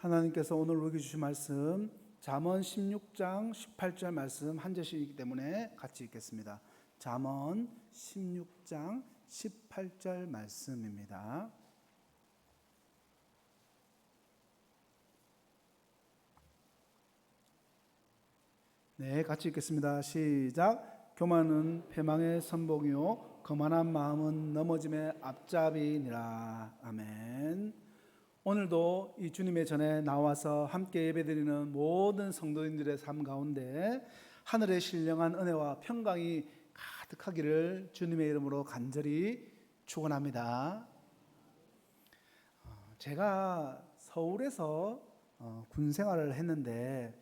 하나님께서 오늘 우리에게 주신 말씀 잠언 16장 18절 말씀 한 절씩이기 때문에 같이 읽겠습니다. 잠언 16장 18절 말씀입니다. 네, 같이 읽겠습니다. 시작. 교만은 패망의 선봉이요 거만한 마음은 넘어짐의 앞잡이니라. 아멘. 오늘도 이 주님의 전에 나와서 함께 예배드리는 모든 성도님들의 삶 가운데 하늘의 신령한 은혜와 평강이 가득하기를 주님의 이름으로 간절히 축원합니다. 제가 서울에서 군 생활을 했는데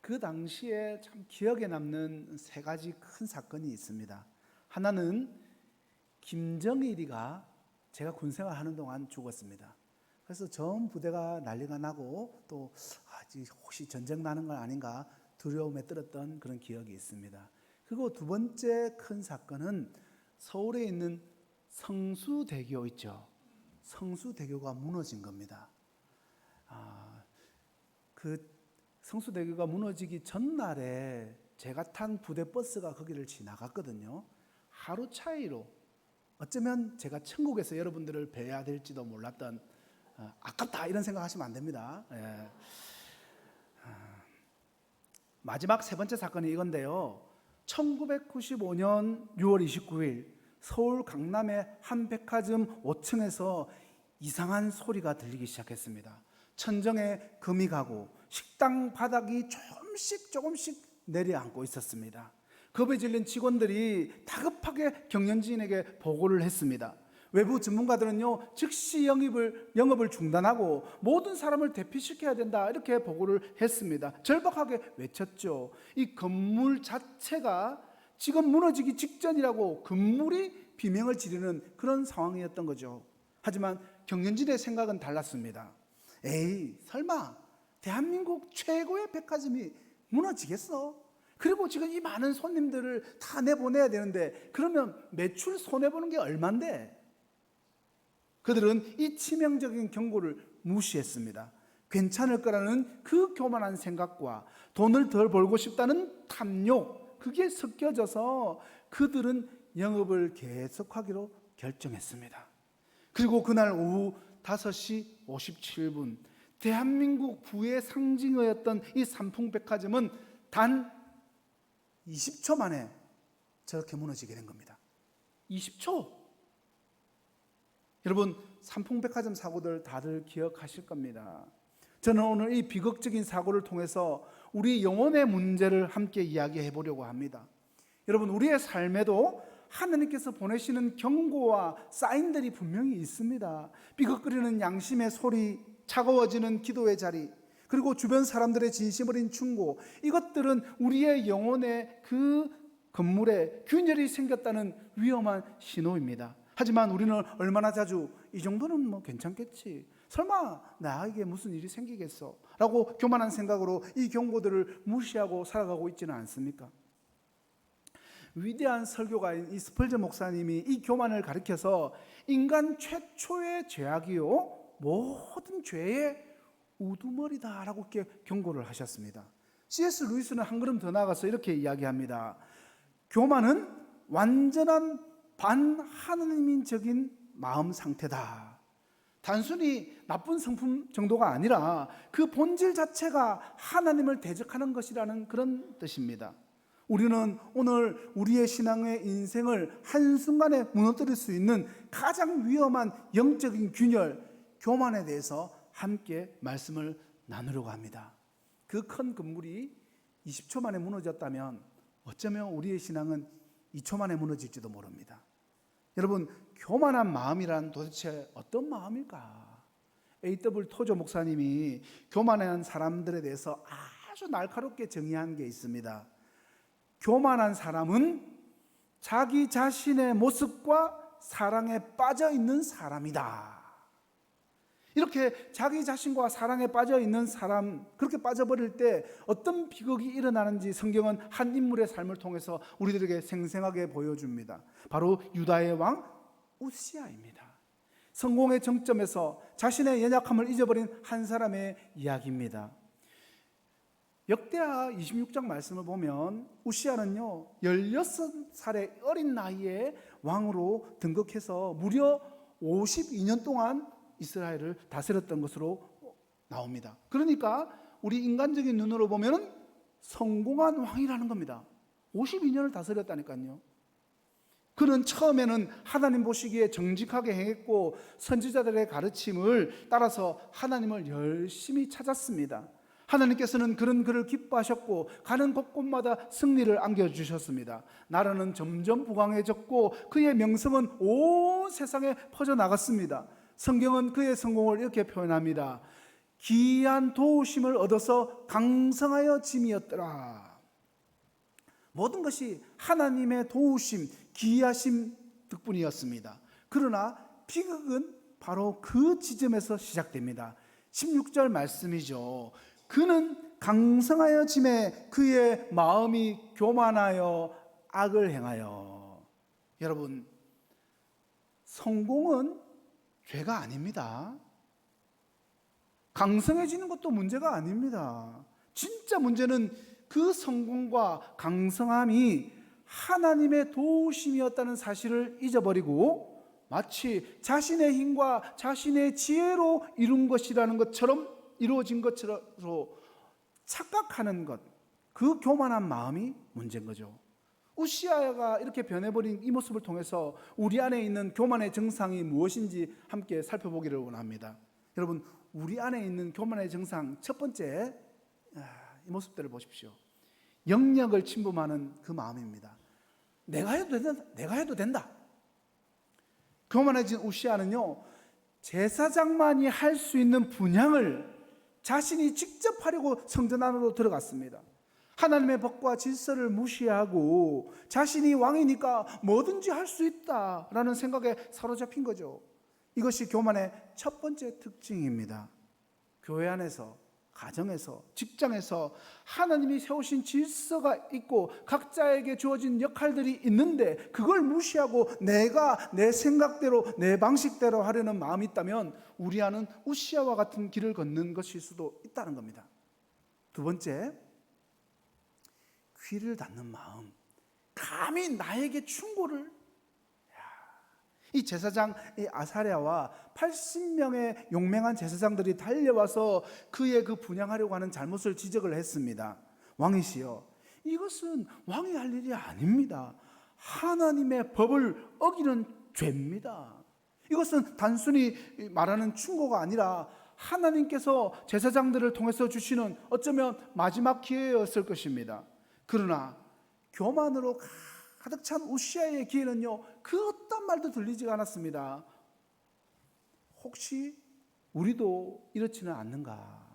그 당시에 참 기억에 남는 세 가지 큰 사건이 있습니다. 하나는 김정일이가 제가 군 생활하는 동안 죽었습니다. 그래서 전 부대가 난리가 나고 또 혹시 전쟁 나는 건 아닌가 두려움에 떨었던 그런 기억이 있습니다. 그리고 두 번째 큰 사건은 서울에 있는 성수대교 있죠. 성수대교가 무너진 겁니다. 그 성수대교가 무너지기 전날에 제가 탄 부대 버스가 거기를 지나갔거든요. 하루 차이로 어쩌면 제가 천국에서 여러분들을 뵈야 될지도 몰랐던 아깝다 이런 생각하시면 안 됩니다. 예. 마지막 세 번째 사건이 이건데요. 1995년 6월 29일 서울 강남의 한 백화점 5층에서 이상한 소리가 들리기 시작했습니다. 천정에 금이 가고 식당 바닥이 조금씩 내려앉고 있었습니다. 겁에 질린 직원들이 다급하게 경영진에게 보고를 했습니다. 외부 전문가들은요, 즉시 영업을 중단하고 모든 사람을 대피시켜야 된다 이렇게 보고를 했습니다. 절박하게 외쳤죠. 이 건물 자체가 지금 무너지기 직전이라고 건물이 비명을 지르는 그런 상황이었던 거죠. 하지만 경영진의 생각은 달랐습니다. 에이, 설마 대한민국 최고의 백화점이 무너지겠어? 그리고 지금 이 많은 손님들을 다 내보내야 되는데 그러면 매출 손해보는 게 얼만데? 그들은 이 치명적인 경고를 무시했습니다. 괜찮을 거라는 그 교만한 생각과 돈을 덜 벌고 싶다는 탐욕, 그게 섞여져서 그들은 영업을 계속하기로 결정했습니다. 그리고 그날 오후 5시 57분 대한민국 부의 상징이었던 이 삼풍백화점은 단 20초 만에 저렇게 무너지게 된 겁니다. 20초! 여러분, 삼풍백화점 사고들 다들 기억하실 겁니다. 저는 오늘 이 비극적인 사고를 통해서 우리 영혼의 문제를 함께 이야기해 보려고 합니다. 여러분, 우리의 삶에도 하나님께서 보내시는 경고와 사인들이 분명히 있습니다. 삐걱거리는 양심의 소리, 차가워지는 기도의 자리, 그리고 주변 사람들의 진심 어린 충고, 이것들은 우리의 영혼의 그 건물에 균열이 생겼다는 위험한 신호입니다. 하지만 우리는 얼마나 자주 이 정도는 뭐 괜찮겠지, 설마 나에게 무슨 일이 생기겠어 라고 교만한 생각으로 이 경고들을 무시하고 살아가고 있지는 않습니까? 위대한 설교가인 이 스펄전 목사님이 이 교만을 가리켜서 인간 최초의 죄악이요 모든 죄의 우두머리다 라고 이렇게 경고를 하셨습니다. C.S. 루이스는 한 걸음 더 나아가서 이렇게 이야기합니다. 교만은 완전한 반하나님적인 마음 상태다. 단순히 나쁜 성품 정도가 아니라 그 본질 자체가 하나님을 대적하는 것이라는 그런 뜻입니다. 우리는 오늘 우리의 신앙의 인생을 한순간에 무너뜨릴 수 있는 가장 위험한 영적인 균열, 교만에 대해서 함께 말씀을 나누려고 합니다. 그 큰 건물이 20초 만에 무너졌다면 어쩌면 우리의 신앙은 2초 만에 무너질지도 모릅니다. 여러분, 교만한 마음이란 도대체 어떤 마음일까? A.W. 토저 목사님이 교만한 사람들에 대해서 아주 날카롭게 정의한 게 있습니다. 교만한 사람은 자기 자신의 모습과 사랑에 빠져 있는 사람이다. 이렇게 자기 자신과 사랑에 빠져 있는 사람, 그렇게 빠져버릴 때 어떤 비극이 일어나는지 성경은 한 인물의 삶을 통해서 우리들에게 생생하게 보여줍니다. 바로 유다의 왕 우시야입니다. 성공의 정점에서 자신의 연약함을 잊어버린 한 사람의 이야기입니다. 역대하 26장 말씀을 보면 우시아는요 16살의 어린 나이에 왕으로 등극해서 무려 52년 동안 이스라엘을 다스렸던 것으로 나옵니다. 그러니까 우리 인간적인 눈으로 보면 성공한 왕이라는 겁니다. 52년을 다스렸다니까요. 그는 처음에는 하나님 보시기에 정직하게 행했고 선지자들의 가르침을 따라서 하나님을 열심히 찾았습니다. 하나님께서는 그런 그를 기뻐하셨고 가는 곳곳마다 승리를 안겨주셨습니다. 나라는 점점 부강해졌고 그의 명성은 온 세상에 퍼져나갔습니다. 성경은 그의 성공을 이렇게 표현합니다. 기이한 도우심을 얻어서 강성하여 짐이었더라. 모든 것이 하나님의 도우심, 기이하심 덕분이었습니다. 그러나 비극은 바로 그 지점에서 시작됩니다. 16절 말씀이죠. 그는 강성하여 짐에 그의 마음이 교만하여 악을 행하여. 여러분, 성공은 죄가 아닙니다. 강성해지는 것도 문제가 아닙니다. 진짜 문제는 그 성공과 강성함이 하나님의 도우심이었다는 사실을 잊어버리고 마치 자신의 힘과 자신의 지혜로 이룬 것이라는 것처럼 이루어진 것처럼 착각하는 것, 그 교만한 마음이 문제인 거죠. 우시아가 이렇게 변해버린 이 모습을 통해서 우리 안에 있는 교만의 증상이 무엇인지 함께 살펴보기를 원합니다. 여러분, 우리 안에 있는 교만의 증상 첫 번째, 이 모습들을 보십시오. 영역을 침범하는 그 마음입니다. 내가 해도 된다. 교만해진 우시아는요, 제사장만이 할 수 있는 분향을 자신이 직접 하려고 성전 안으로 들어갔습니다. 하나님의 법과 질서를 무시하고 자신이 왕이니까 뭐든지 할 수 있다라는 생각에 사로잡힌 거죠. 이것이 교만의 첫 번째 특징입니다. 교회 안에서, 가정에서, 직장에서 하나님이 세우신 질서가 있고 각자에게 주어진 역할들이 있는데 그걸 무시하고 내가 내 생각대로 내 방식대로 하려는 마음이 있다면 우리 안은 우시아와 같은 길을 걷는 것일 수도 있다는 겁니다. 두 번째, 귀를 닫는 마음. 감히 나에게 충고를. 이 제사장 아사랴와 80명의 용맹한 제사장들이 달려와서 그의 그 분향하려고 하는 잘못을 지적을 했습니다. 왕이시여, 이것은 왕이 할 일이 아닙니다. 하나님의 법을 어기는 죄입니다. 이것은 단순히 말하는 충고가 아니라 하나님께서 제사장들을 통해서 주시는 어쩌면 마지막 기회였을 것입니다. 그러나 교만으로 가득 찬 우시아의 귀에는요, 그 어떤 말도 들리지가 않았습니다. 혹시 우리도 이렇지는 않는가?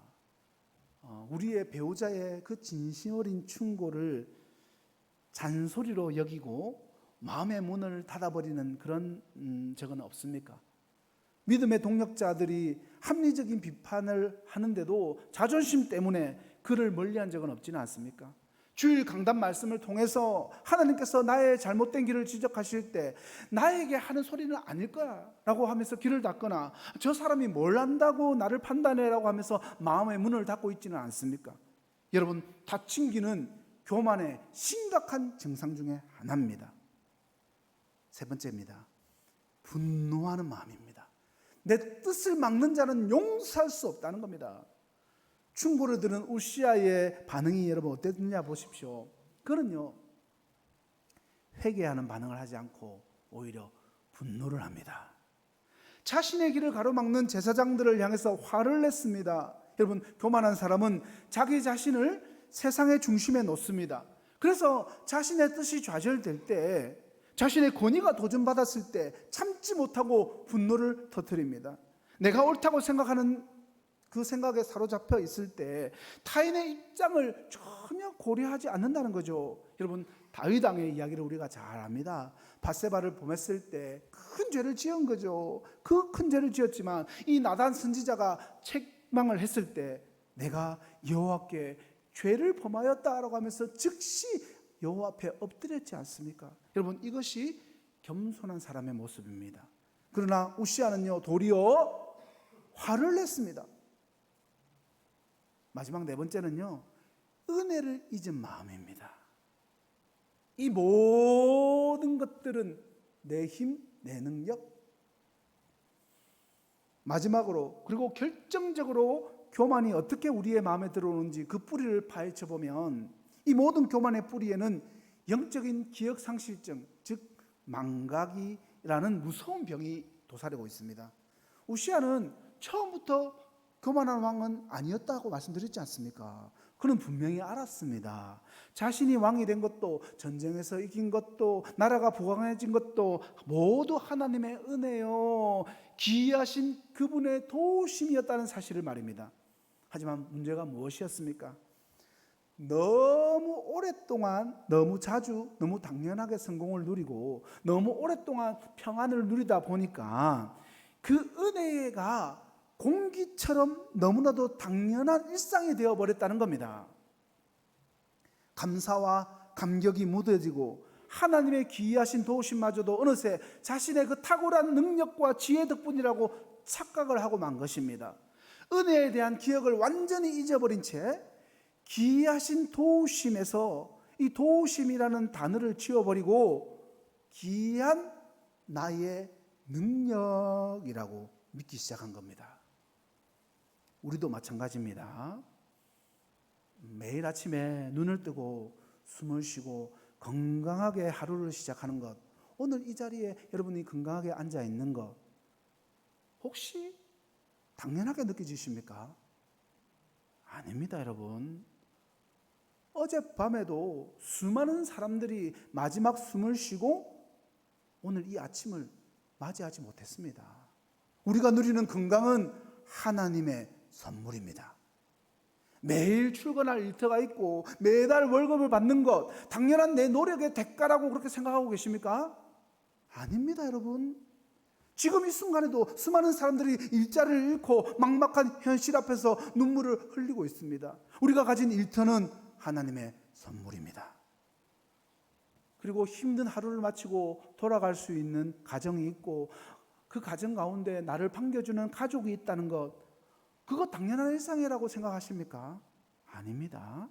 우리의 배우자의 그 진심 어린 충고를 잔소리로 여기고 마음의 문을 닫아버리는 그런 적은 없습니까? 믿음의 동력자들이 합리적인 비판을 하는데도 자존심 때문에 그를 멀리한 적은 없지는 않습니까? 주일 강단 말씀을 통해서 하나님께서 나의 잘못된 길을 지적하실 때 나에게 하는 소리는 아닐 거야 라고 하면서 길을 닫거나 저 사람이 뭘 안다고 나를 판단해 라고 하면서 마음의 문을 닫고 있지는 않습니까? 여러분, 닫힌 귀는 교만의 심각한 증상 중에 하나입니다. 세 번째입니다. 분노하는 마음입니다. 내 뜻을 막는 자는 용서할 수 없다는 겁니다. 충고를 들은 우시아의 반응이 여러분 어땠느냐 보십시오. 그는요, 회개하는 반응을 하지 않고 오히려 분노를 합니다. 자신의 길을 가로막는 제사장들을 향해서 화를 냈습니다. 여러분, 교만한 사람은 자기 자신을 세상의 중심에 놓습니다. 그래서 자신의 뜻이 좌절될 때, 자신의 권위가 도전받았을 때 참지 못하고 분노를 터뜨립니다. 내가 옳다고 생각하는 그 생각에 사로잡혀 있을 때 타인의 입장을 전혀 고려하지 않는다는 거죠. 여러분, 다윗 왕의 이야기를 우리가 잘 압니다. 밧세바를 범했을 때 큰 죄를 지은 거죠. 그 큰 죄를 지었지만 이 나단 선지자가 책망을 했을 때 내가 여호와께 죄를 범하였다라고 하면서 즉시 여호와 앞에 엎드렸지 않습니까? 여러분, 이것이 겸손한 사람의 모습입니다. 그러나 우시아는요 도리어 화를 냈습니다. 마지막 네 번째는요 은혜를 잊은 마음입니다. 이 모든 것들은 내 힘, 내 능력, 마지막으로 그리고 결정적으로 교만이 어떻게 우리의 마음에 들어오는지 그 뿌리를 파헤쳐 보면 이 모든 교만의 뿌리에는 영적인 기억상실증, 즉 망각이라는 무서운 병이 도사리고 있습니다. 우시아는 처음부터 교만한 왕은 아니었다고 말씀드렸지 않습니까? 그는 분명히 알았습니다. 자신이 왕이 된 것도, 전쟁에서 이긴 것도, 나라가 부강해진 것도 모두 하나님의 은혜요, 기이하신 그분의 도우심이었다는 사실을 말입니다. 하지만 문제가 무엇이었습니까? 너무 오랫동안, 너무 자주, 너무 당연하게 성공을 누리고 너무 오랫동안 평안을 누리다 보니까 그 은혜가 공기처럼 너무나도 당연한 일상이 되어버렸다는 겁니다. 감사와 감격이 묻어지고 하나님의 기이하신 도우심마저도 어느새 자신의 그 탁월한 능력과 지혜 덕분이라고 착각을 하고 만 것입니다. 은혜에 대한 기억을 완전히 잊어버린 채 기이하신 도우심에서 이 도우심이라는 단어를 지워버리고 기이한 나의 능력이라고 믿기 시작한 겁니다. 우리도 마찬가지입니다. 매일 아침에 눈을 뜨고 숨을 쉬고 건강하게 하루를 시작하는 것, 오늘 이 자리에 여러분이 건강하게 앉아 있는 것 혹시 당연하게 느껴지십니까? 아닙니다, 여러분. 어젯밤에도 수많은 사람들이 마지막 숨을 쉬고 오늘 이 아침을 맞이하지 못했습니다. 우리가 누리는 건강은 하나님의 선물입니다. 매일 출근할 일터가 있고 매달 월급을 받는 것, 당연한 내 노력의 대가라고 그렇게 생각하고 계십니까? 아닙니다, 여러분. 지금 이 순간에도 수많은 사람들이 일자리를 잃고 막막한 현실 앞에서 눈물을 흘리고 있습니다. 우리가 가진 일터는 하나님의 선물입니다. 그리고 힘든 하루를 마치고 돌아갈 수 있는 가정이 있고 그 가정 가운데 나를 반겨주는 가족이 있다는 것, 그거 당연한 일상이라고 생각하십니까? 아닙니다.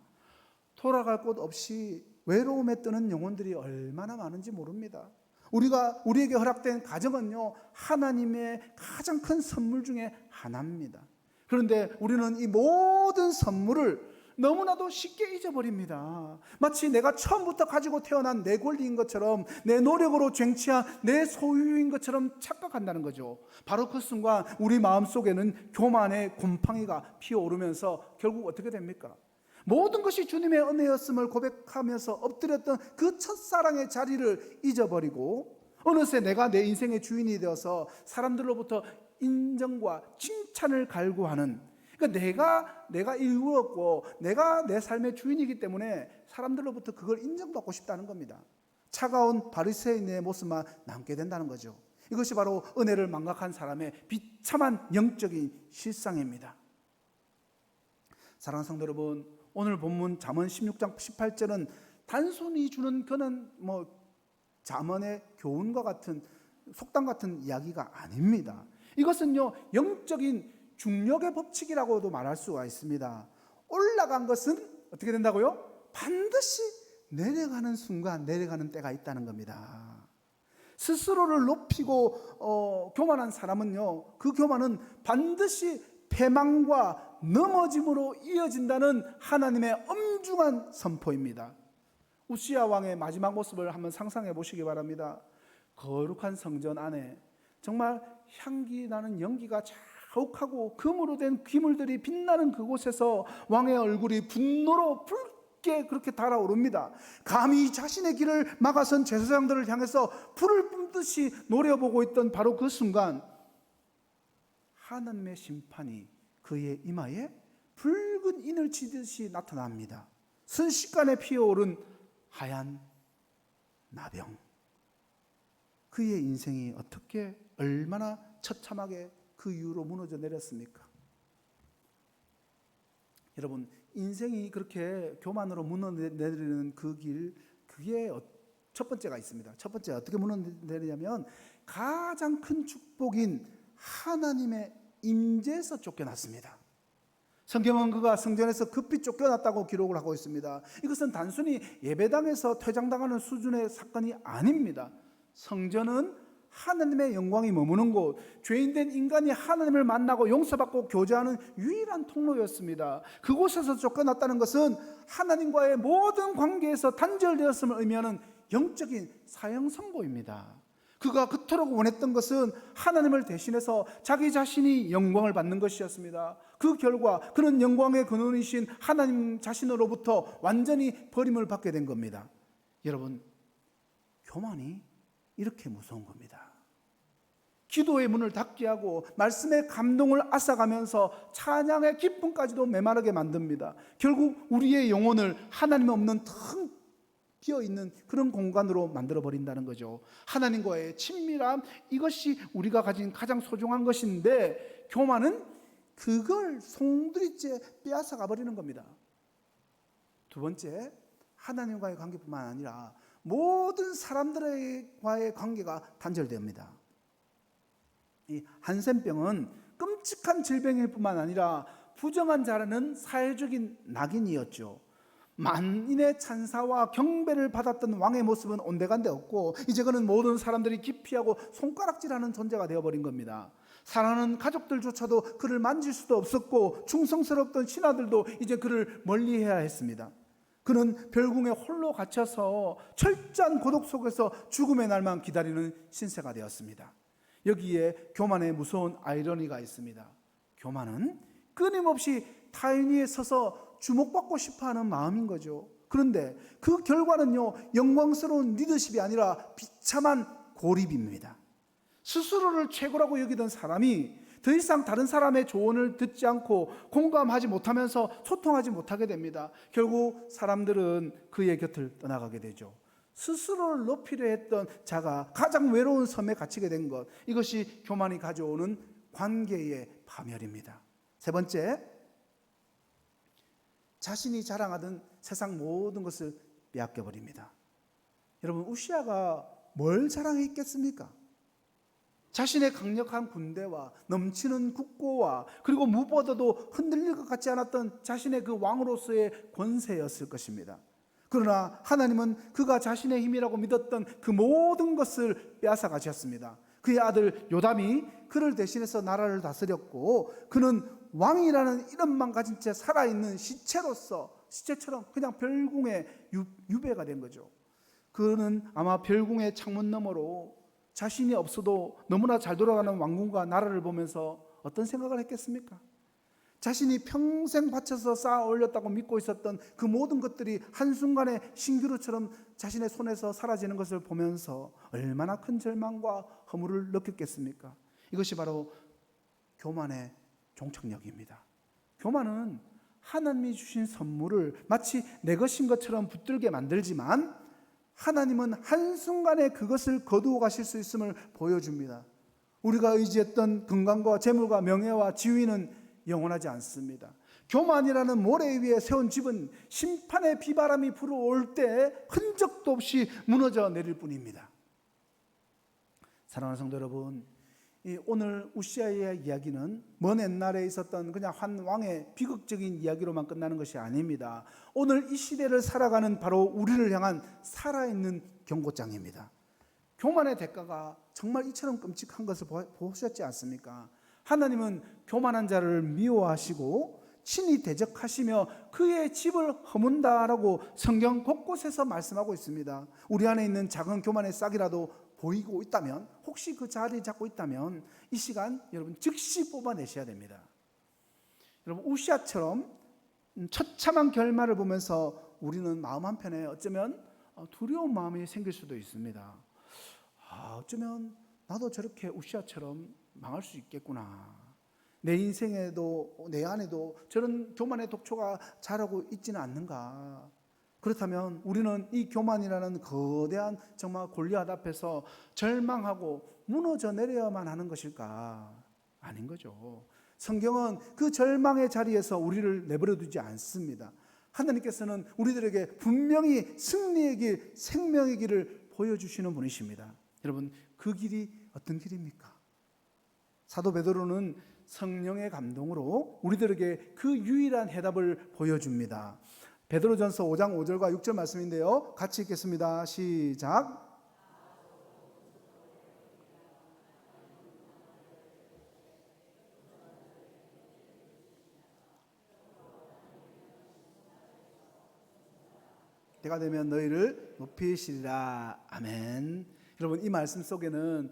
돌아갈 곳 없이 외로움에 뜨는 영혼들이 얼마나 많은지 모릅니다. 우리에게 허락된 가정은요, 하나님의 가장 큰 선물 중에 하나입니다. 그런데 우리는 이 모든 선물을 너무나도 쉽게 잊어버립니다. 마치 내가 처음부터 가지고 태어난 내 권리인 것처럼, 내 노력으로 쟁취한 내 소유인 것처럼 착각한다는 거죠. 바로 그 순간 우리 마음속에는 교만의 곰팡이가 피어오르면서 결국 어떻게 됩니까? 모든 것이 주님의 은혜였음을 고백하면서 엎드렸던 그 첫사랑의 자리를 잊어버리고 어느새 내가 내 인생의 주인이 되어서 사람들로부터 인정과 칭찬을 갈구하는, 그러니까 내가 이루었고 내가 내 삶의 주인이기 때문에 사람들로부터 그걸 인정받고 싶다는 겁니다. 차가운 바리새인의 모습만 남게 된다는 거죠. 이것이 바로 은혜를 망각한 사람의 비참한 영적인 실상입니다. 사랑하는 성도 여러분, 오늘 본문 잠언 16장 18절은 단순히 주는 그는 잠언의 교훈과 같은 속담 같은 이야기가 아닙니다. 이것은요, 영적인 중력의 법칙이라고도 말할 수가 있습니다. 올라간 것은 어떻게 된다고요? 반드시 내려가는 순간, 내려가는 때가 있다는 겁니다. 스스로를 높이고 교만한 사람은요, 그 교만은 반드시 패망과 넘어짐으로 이어진다는 하나님의 엄중한 선포입니다. 우시야 왕의 마지막 모습을 한번 상상해 보시기 바랍니다. 거룩한 성전 안에 정말 향기 나는 연기가 자욱하고 금으로 된 기물들이 빛나는 그곳에서 왕의 얼굴이 분노로 붉게 그렇게 달아오릅니다. 감히 자신의 길을 막아선 제사장들을 향해서 불을 뿜듯이 노려보고 있던 바로 그 순간 하나님의 심판이 그의 이마에 붉은 인을 치듯이 나타납니다. 순식간에 피어오른 하얀 나병. 그의 인생이 어떻게 얼마나 처참하게 그 이후로 무너져 내렸습니까? 여러분, 인생이 그렇게 교만으로 무너내리는 그 길, 그게 첫 번째가 있습니다. 첫 번째 어떻게 무너내리냐면 가장 큰 축복인 하나님의 임재에서 쫓겨났습니다. 성경은 그가 성전에서 급히 쫓겨났다고 기록을 하고 있습니다. 이것은 단순히 예배당에서 퇴장당하는 수준의 사건이 아닙니다. 성전은 하나님의 영광이 머무는 곳, 죄인된 인간이 하나님을 만나고 용서받고 교제하는 유일한 통로였습니다. 그곳에서 쫓겨났다는 것은 하나님과의 모든 관계에서 단절되었음을 의미하는 영적인 사형 선고입니다. 그가 그토록 원했던 것은 하나님을 대신해서 자기 자신이 영광을 받는 것이었습니다. 그 결과 그는 영광의 근원이신 하나님 자신으로부터 완전히 버림을 받게 된 겁니다. 여러분, 교만이 이렇게 무서운 겁니다. 기도의 문을 닫게 하고 말씀의 감동을 앗아가면서 찬양의 기쁨까지도 메마르게 만듭니다. 결국 우리의 영혼을 하나님 없는 텅 비어있는 그런 공간으로 만들어버린다는 거죠. 하나님과의 친밀함, 이것이 우리가 가진 가장 소중한 것인데 교만은 그걸 송두리째 빼앗아 가버리는 겁니다. 두 번째, 하나님과의 관계뿐만 아니라 모든 사람들과의 관계가 단절됩니다. 이 한센병은 끔찍한 질병일 뿐만 아니라 부정한 자라는 사회적인 낙인이었죠. 만인의 찬사와 경배를 받았던 왕의 모습은 온데간데 없고 이제 그는 모든 사람들이 기피하고 손가락질하는 존재가 되어버린 겁니다. 사랑하는 가족들조차도 그를 만질 수도 없었고 충성스럽던 신하들도 이제 그를 멀리해야 했습니다. 그는 별궁에 홀로 갇혀서 철저한 고독 속에서 죽음의 날만 기다리는 신세가 되었습니다. 여기에 교만의 무서운 아이러니가 있습니다. 교만은 끊임없이 타인 위에 서서 주목받고 싶어하는 마음인 거죠. 그런데 그 결과는요, 영광스러운 리더십이 아니라 비참한 고립입니다. 스스로를 최고라고 여기던 사람이 더 이상 다른 사람의 조언을 듣지 않고 공감하지 못하면서 소통하지 못하게 됩니다. 결국 사람들은 그의 곁을 떠나가게 되죠. 스스로를 높이려 했던 자가 가장 외로운 섬에 갇히게 된 것, 이것이 교만이 가져오는 관계의 파멸입니다. 세 번째, 자신이 자랑하던 세상 모든 것을 빼앗겨버립니다. 여러분, 우시아가 뭘 자랑했겠습니까? 자신의 강력한 군대와 넘치는 국고와 그리고 무엇보다도 흔들릴 것 같지 않았던 자신의 그 왕으로서의 권세였을 것입니다. 그러나 하나님은 그가 자신의 힘이라고 믿었던 그 모든 것을 빼앗아 가셨습니다. 그의 아들 요담이 그를 대신해서 나라를 다스렸고 그는 왕이라는 이름만 가진 채 살아있는 시체처럼 그냥 별궁의 유배가 된 거죠. 그는 아마 별궁의 창문 너머로 자신이 없어도 너무나 잘 돌아가는 왕궁과 나라를 보면서 어떤 생각을 했겠습니까? 자신이 평생 바쳐서 쌓아 올렸다고 믿고 있었던 그 모든 것들이 한순간에 신기루처럼 자신의 손에서 사라지는 것을 보면서 얼마나 큰 절망과 허물을 느꼈겠습니까? 이것이 바로 교만의 종착역입니다. 교만은 하나님이 주신 선물을 마치 내 것인 것처럼 붙들게 만들지만 하나님은 한순간에 그것을 거두어 가실 수 있음을 보여줍니다. 우리가 의지했던 건강과 재물과 명예와 지위는 영원하지 않습니다. 교만이라는 모래 위에 세운 집은 심판의 비바람이 불어올 때 흔적도 없이 무너져 내릴 뿐입니다. 사랑하는 성도 여러분, 오늘 우시아의 이야기는 먼 옛날에 있었던 그냥 한 왕의 비극적인 이야기로만 끝나는 것이 아닙니다. 오늘 이 시대를 살아가는 바로 우리를 향한 살아있는 경고장입니다. 교만의 대가가 정말 이처럼 끔찍한 것을 보셨지 않습니까? 하나님은 교만한 자를 미워하시고 친히 대적하시며 그의 집을 허문다라고 성경 곳곳에서 말씀하고 있습니다. 우리 안에 있는 작은 교만의 싹이라도 보이고 있다면, 혹시 그 자리 잡고 있다면 이 시간 여러분 즉시 뽑아내셔야 됩니다. 여러분, 우시아처럼 처참한 결말을 보면서 우리는 마음 한편에 어쩌면 두려운 마음이 생길 수도 있습니다. 어쩌면 나도 저렇게 우시아처럼 망할 수 있겠구나. 내 인생에도 내 안에도 저런 교만의 독초가 자라고 있지는 않는가. 그렇다면 우리는 이 교만이라는 거대한 정말 골리앗 앞에서 절망하고 무너져 내려야만 하는 것일까? 아닌 거죠. 성경은 그 절망의 자리에서 우리를 내버려 두지 않습니다. 하나님께서는 우리들에게 분명히 승리의 길, 생명의 길을 보여주시는 분이십니다. 여러분, 그 길이 어떤 길입니까? 사도 베드로는 성령의 감동으로 우리들에게 그 유일한 해답을 보여줍니다. 베드로전서 5장 5절과 6절 말씀인데요. 같이 읽겠습니다. 시작. 때가 되면 너희를 높이시리라. 아멘. 여러분, 이 말씀 속에는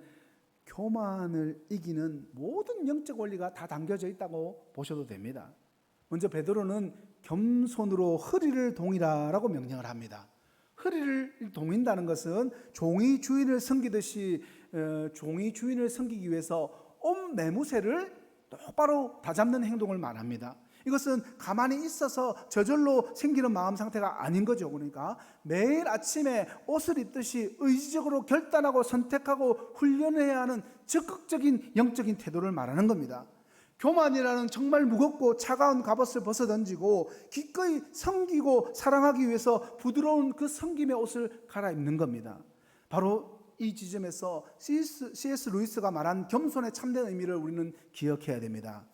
교만을 이기는 모든 영적 원리가 다 담겨져 있다고 보셔도 됩니다. 먼저 베드로는 겸손으로 허리를 동이라라고 명령을 합니다. 허리를 동인다는 것은 종이 주인을 섬기듯이 종이 주인을 섬기기 위해서 온 매무새를 똑바로 다잡는 행동을 말합니다. 이것은 가만히 있어서 저절로 생기는 마음 상태가 아닌 거죠. 그러니까 매일 아침에 옷을 입듯이 의지적으로 결단하고 선택하고 훈련해야 하는 적극적인 영적인 태도를 말하는 겁니다. 교만이라는 정말 무겁고 차가운 갑옷을 벗어던지고 기꺼이 섬기고 사랑하기 위해서 부드러운 그 섬김의 옷을 갈아입는 겁니다. 바로 이 지점에서 C.S. 루이스가 말한 겸손의 참된 의미를 우리는 기억해야 됩니다.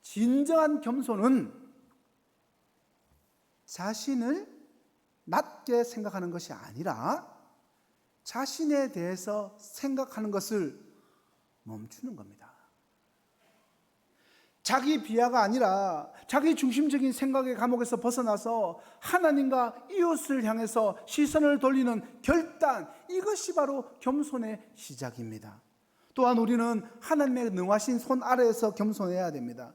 진정한 겸손은 자신을 낮게 생각하는 것이 아니라 자신에 대해서 생각하는 것을 멈추는 겁니다. 자기 비하가 아니라 자기 중심적인 생각의 감옥에서 벗어나서 하나님과 이웃을 향해서 시선을 돌리는 결단, 이것이 바로 겸손의 시작입니다. 또한 우리는 하나님의 능하신 손 아래에서 겸손해야 됩니다.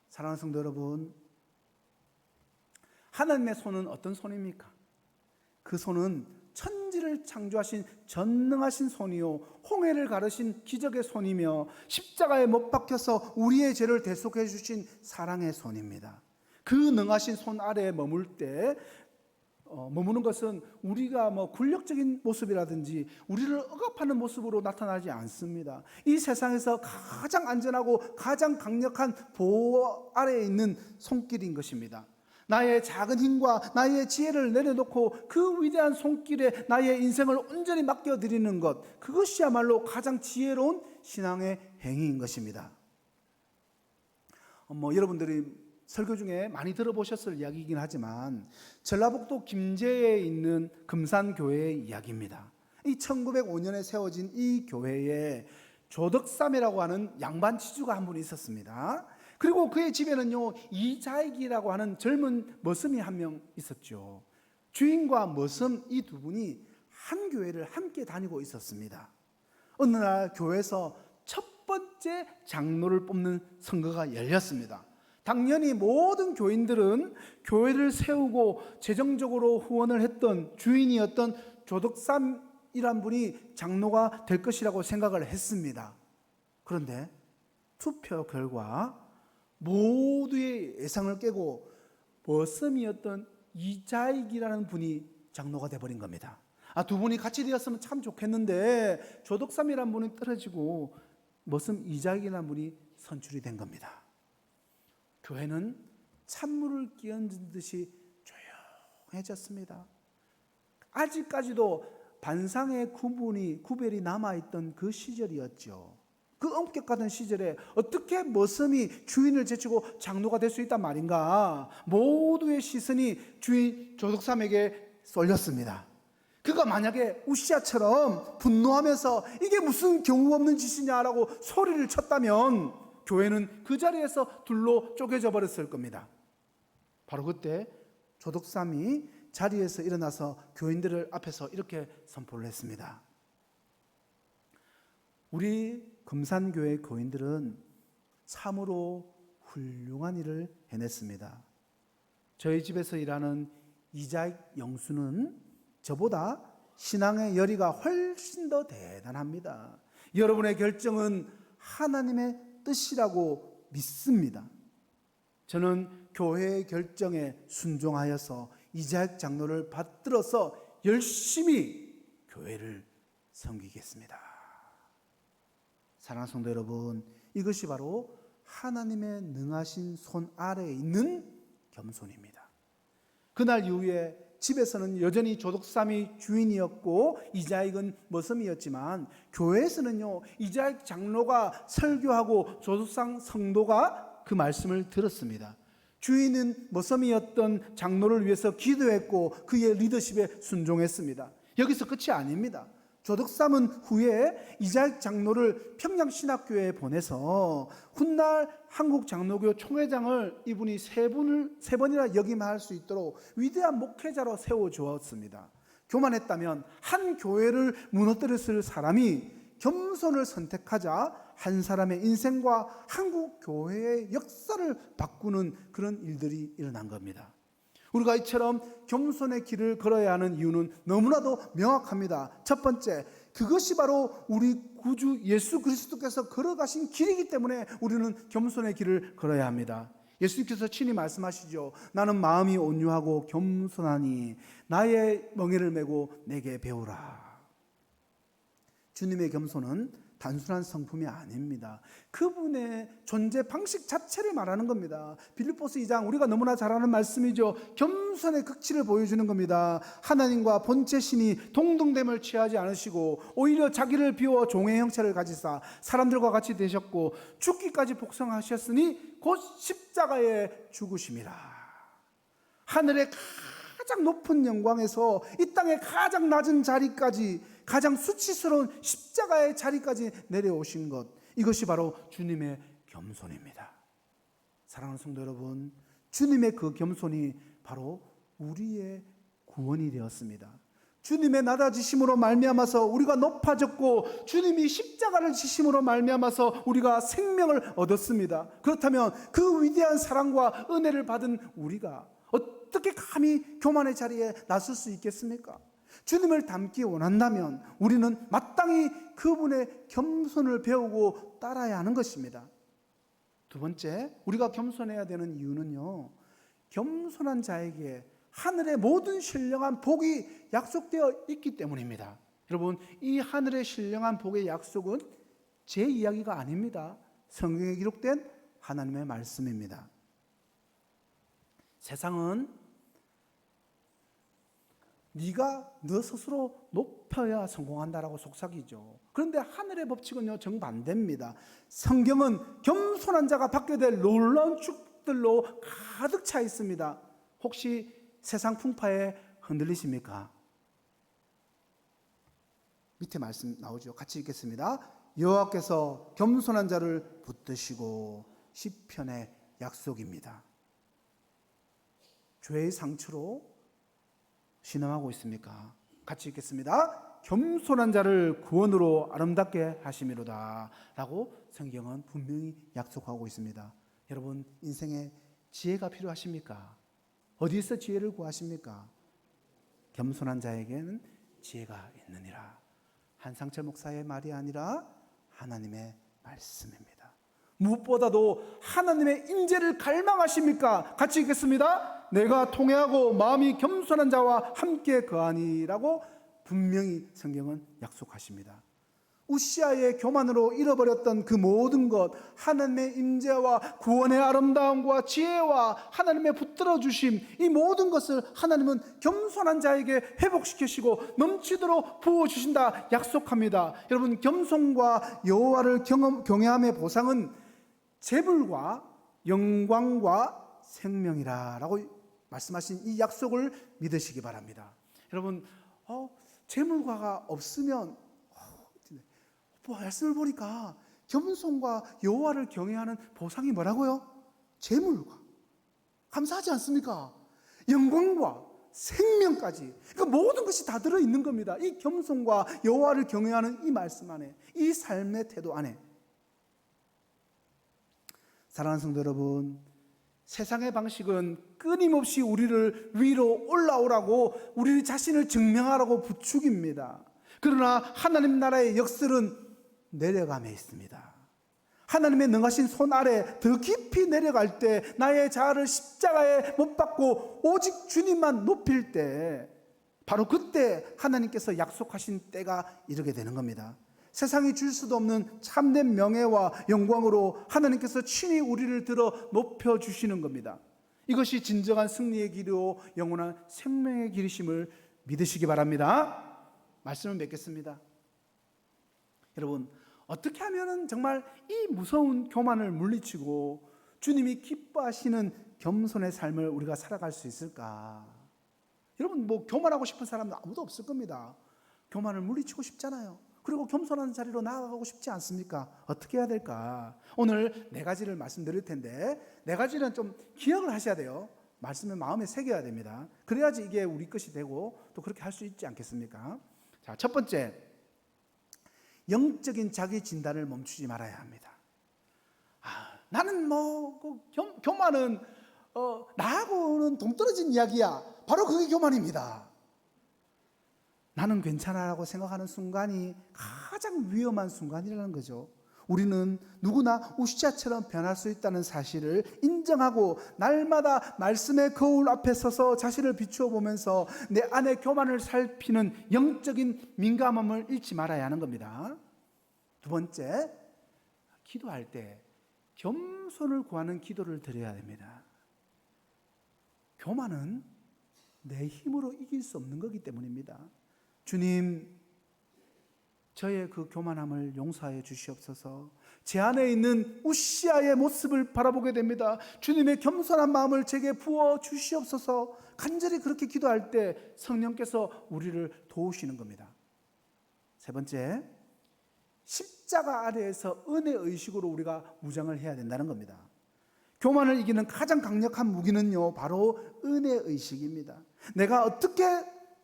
사랑하는 성도 여러분, 하나님의 손은 어떤 손입니까? 그 손은 천지를 창조하신 전능하신 손이요, 홍해를 가르신 기적의 손이며 십자가에 못 박혀서 우리의 죄를 대속해 주신 사랑의 손입니다. 그 능하신 손 아래에 머무는 것은 우리가 굴력적인 모습이라든지 우리를 억압하는 모습으로 나타나지 않습니다. 이 세상에서 가장 안전하고 가장 강력한 보호 아래에 있는 손길인 것입니다. 나의 작은 힘과 나의 지혜를 내려놓고 그 위대한 손길에 나의 인생을 온전히 맡겨드리는 것, 그것이야말로 가장 지혜로운 신앙의 행위인 것입니다. 여러분들이 설교 중에 많이 들어보셨을 이야기이긴 하지만 전라북도 김제에 있는 금산교회의 이야기입니다. 이 1905년에 세워진 이 교회에 조덕삼이라고 하는 양반 지주가 한 분이 있었습니다. 그리고 그의 집에는요, 이자익이라고 하는 젊은 머슴이 한 명 있었죠. 주인과 머슴 이 두 분이 한 교회를 함께 다니고 있었습니다. 어느 날 교회에서 첫 번째 장로를 뽑는 선거가 열렸습니다. 당연히 모든 교인들은 교회를 세우고 재정적으로 후원을 했던 주인이었던 조덕삼이란 분이 장로가 될 것이라고 생각을 했습니다. 그런데 투표 결과 모두의 예상을 깨고 머슴이었던 이자익이라는 분이 장로가 되어버린 겁니다. 두 분이 같이 되었으면 참 좋겠는데 조덕삼이라는 분이 떨어지고 머슴 이자익이라는 분이 선출이 된 겁니다. 교회는 찬물을 끼얹은 듯이 조용해졌습니다. 아직까지도 반상의 구별이 남아있던 그 시절이었죠. 그 엄격하던 시절에 어떻게 머슴이 주인을 제치고 장로가 될 수 있단 말인가? 모두의 시선이 주인 조덕삼에게 쏠렸습니다. 그가 만약에 우시아처럼 분노하면서 이게 무슨 경우 없는 짓이냐라고 소리를 쳤다면 교회는 그 자리에서 둘로 쪼개져 버렸을 겁니다. 바로 그때 조덕삼이 자리에서 일어나서 교인들을 앞에서 이렇게 선포를 했습니다. 우리 금산교회 교인들은 참으로 훌륭한 일을 해냈습니다. 저희 집에서 일하는 이자익 영수는 저보다 신앙의 열의가 훨씬 더 대단합니다. 여러분의 결정은 하나님의 뜻이라고 믿습니다. 저는 교회의 결정에 순종하여서 이자익 장로를 받들어서 열심히 교회를 섬기겠습니다. 사랑하는 성도 여러분, 이것이 바로 하나님의 능하신 손 아래에 있는 겸손입니다. 그날 이후에 집에서는 여전히 조덕삼이 주인이었고 이자익은 머슴이었지만 교회에서는요, 이자익 장로가 설교하고 조덕삼 성도가 그 말씀을 들었습니다. 주인은 머슴이었던 장로를 위해서 기도했고 그의 리더십에 순종했습니다. 여기서 끝이 아닙니다. 조덕삼은 후에 이자익 장로를 평양신학교에 보내서 훗날 한국장로교 총회장을 이분이 세 번이나 역임할 수 있도록 위대한 목회자로 세워주었습니다. 교만했다면 한 교회를 무너뜨렸을 사람이 겸손을 선택하자 한 사람의 인생과 한국 교회의 역사를 바꾸는 그런 일들이 일어난 겁니다. 우리가 이처럼 겸손의 길을 걸어야 하는 이유는 너무나도 명확합니다. 첫 번째, 그것이 바로 우리 구주 예수 그리스도께서 걸어가신 길이기 때문에 우리는 겸손의 길을 걸어야 합니다. 예수님께서 친히 말씀하시죠. 나는 마음이 온유하고 겸손하니 나의 멍에를 메고 내게 배우라. 주님의 겸손은 단순한 성품이 아닙니다. 그분의 존재 방식 자체를 말하는 겁니다. 빌립보서 2장, 우리가 너무나 잘 아는 말씀이죠. 겸손의 극치를 보여주는 겁니다. 하나님과 본체신이 동등됨을 취하지 않으시고 오히려 자기를 비워 종의 형체를 가지사 사람들과 같이 되셨고 죽기까지 복성하셨으니 곧 십자가에 죽으심이라. 하늘의 가장 높은 영광에서 이 땅의 가장 낮은 자리까지, 가장 수치스러운 십자가의 자리까지 내려오신 것, 이것이 바로 주님의 겸손입니다. 사랑하는 성도 여러분, 주님의 그 겸손이 바로 우리의 구원이 되었습니다. 주님의 낮아지심으로 말미암아서 우리가 높아졌고 주님이 십자가를 지심으로 말미암아서 우리가 생명을 얻었습니다. 그렇다면 그 위대한 사랑과 은혜를 받은 우리가 어떻게 감히 교만의 자리에 나설 수 있겠습니까? 주님을 닮기 원한다면 우리는 마땅히 그분의 겸손을 배우고 따라야 하는 것입니다. 두 번째, 우리가 겸손해야 되는 이유는요, 겸손한 자에게 하늘의 모든 신령한 복이 약속되어 있기 때문입니다. 여러분, 이 하늘의 신령한 복의 약속은 제 이야기가 아닙니다. 성경에 기록된 하나님의 말씀입니다. 세상은 네가 너 스스로 높여야 성공한다라고 속삭이죠. 그런데 하늘의 법칙은요, 정반대입니다. 성경은 겸손한 자가 받게 될 놀라운 축복들로 가득 차 있습니다. 혹시 세상 풍파에 흔들리십니까? 밑에 말씀 나오죠. 같이 읽겠습니다. 여호와께서 겸손한 자를 붙드시고 시편의 약속입니다. 죄의 상처로 신음하고 있습니까? 같이 읽겠습니다. 겸손한 자를 구원으로 아름답게 하심이로다 라고 성경은 분명히 약속하고 있습니다. 여러분, 인생에 지혜가 필요하십니까? 어디서 지혜를 구하십니까? 겸손한 자에게는 지혜가 있느니라. 한상철 목사의 말이 아니라 하나님의 말씀입니다. 무엇보다도 하나님의 인재를 갈망하십니까? 같이 읽겠습니다. 내가 통회하고 마음이 겸손한 자와 함께 거하니라고 분명히 성경은 약속하십니다. 우시아의 교만으로 잃어버렸던 그 모든 것, 하나님의 인재와 구원의 아름다움과 지혜와 하나님의 붙들어 주심, 이 모든 것을 하나님은 겸손한 자에게 회복시키시고 넘치도록 부어주신다 약속합니다. 여러분, 겸손과 여호와를 경외함의 보상은 재물과 영광과 생명이라고 말씀하신 이 약속을 믿으시기 바랍니다. 여러분, 재물과가 없으면 말씀을 보니까 겸손과 여호와를 경외하는 보상이 뭐라고요? 재물과, 감사하지 않습니까? 영광과 생명까지, 그러니까 모든 것이 다 들어있는 겁니다. 이 겸손과 여호와를 경외하는 이 말씀 안에, 이 삶의 태도 안에. 사랑하는 성도 여러분, 세상의 방식은 끊임없이 우리를 위로 올라오라고, 우리 자신을 증명하라고 부추깁니다. 그러나 하나님 나라의 역설은 내려감에 있습니다. 하나님의 능하신 손 아래 더 깊이 내려갈 때, 나의 자아를 십자가에 못 박고 오직 주님만 높일 때, 바로 그때 하나님께서 약속하신 때가 이르게 되는 겁니다. 세상이 줄 수도 없는 참된 명예와 영광으로 하나님께서 친히 우리를 들어 높여주시는 겁니다. 이것이 진정한 승리의 길이요 영원한 생명의 길이심을 믿으시기 바랍니다. 말씀을 맺겠습니다. 여러분, 어떻게 하면 정말 이 무서운 교만을 물리치고 주님이 기뻐하시는 겸손의 삶을 우리가 살아갈 수 있을까? 여러분, 교만하고 싶은 사람은 아무도 없을 겁니다. 교만을 물리치고 싶잖아요. 그리고 겸손한 자리로 나아가고 싶지 않습니까? 어떻게 해야 될까? 오늘 4가지를 말씀드릴 텐데 4가지는 좀 기억을 하셔야 돼요. 말씀을 마음에 새겨야 됩니다. 그래야지 이게 우리 것이 되고 또 그렇게 할 수 있지 않겠습니까? 자, 첫 번째, 영적인 자기 진단을 멈추지 말아야 합니다. 나는 교만은 나하고는 동떨어진 이야기야. 바로 그게 교만입니다. 나는 괜찮아라고 생각하는 순간이 가장 위험한 순간이라는 거죠. 우리는 누구나 우시자처럼 변할 수 있다는 사실을 인정하고 날마다 말씀의 거울 앞에 서서 자신을 비추어 보면서 내 안의 교만을 살피는 영적인 민감함을 잃지 말아야 하는 겁니다. 두 번째, 기도할 때 겸손을 구하는 기도를 드려야 됩니다. 교만은 내 힘으로 이길 수 없는 거기 때문입니다. 주님, 저의 그 교만함을 용서하여 주시옵소서. 제 안에 있는 우시아의 모습을 바라보게 됩니다. 주님의 겸손한 마음을 제게 부어 주시옵소서. 간절히 그렇게 기도할 때 성령께서 우리를 도우시는 겁니다. 세 번째, 십자가 아래에서 은혜의식으로 우리가 무장을 해야 된다는 겁니다. 교만을 이기는 가장 강력한 무기는요, 바로 은혜의식입니다. 내가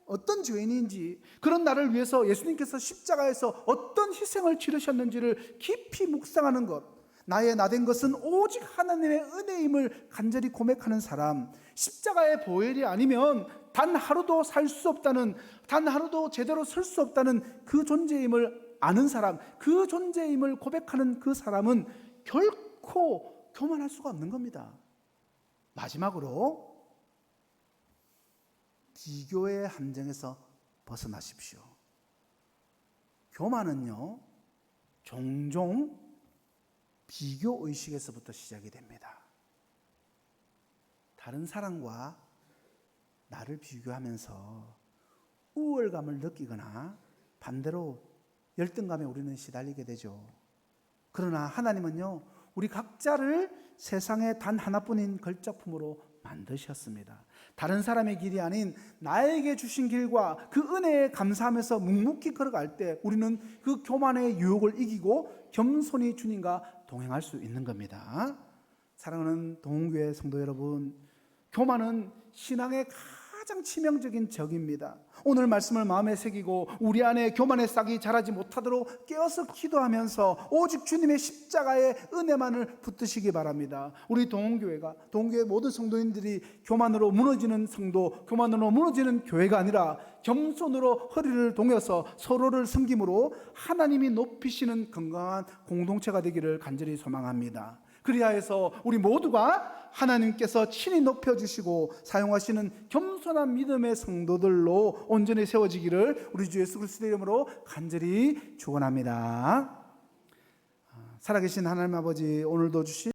어떤 죄인인지, 그런 나를 위해서 예수님께서 십자가에서 어떤 희생을 치르셨는지를 깊이 묵상하는 것, 나의 나된 것은 오직 하나님의 은혜임을 간절히 고백하는 사람, 십자가의 보혈이 아니면 단 하루도 살 수 없다는, 단 하루도 제대로 설 수 없다는 그 존재임을 아는 사람, 그 존재임을 고백하는 그 사람은 결코 교만할 수가 없는 겁니다. 마지막으로 비교의 함정에서 벗어나십시오. 교만은요, 종종 비교의식에서부터 시작이 됩니다. 다른 사람과 나를 비교하면서 우월감을 느끼거나 반대로 열등감에 우리는 시달리게 되죠. 그러나 하나님은요, 우리 각자를 세상에 단 하나뿐인 걸작품으로 만드셨습니다. 다른 사람의 길이 아닌 나에게 주신 길과 그 은혜에 감사하면서 묵묵히 걸어갈 때 우리는 그 교만의 유혹을 이기고 겸손히 주님과 동행할 수 있는 겁니다. 사랑하는 동원교회 성도 여러분, 교만은 신앙의 가장 치명적인 적입니다. 오늘 말씀을 마음에 새기고 우리 안에 교만의 싹이 자라지 못하도록 깨어서 기도하면서 오직 주님의 십자가의 은혜만을 붙드시기 바랍니다. 우리 동원교회 모든 성도인들이 교만으로 무너지는 성도, 교만으로 무너지는 교회가 아니라 겸손으로 허리를 동여서 서로를 섬김으로 하나님이 높이시는 건강한 공동체가 되기를 간절히 소망합니다. 그리하여서 우리 모두가 하나님께서 친히 높여주시고 사용하시는 겸손한 믿음의 성도들로 온전히 세워지기를 우리 주 예수 그리스도의 이름으로 간절히 축원합니다. 살아계신 하나님 아버지, 오늘도 주신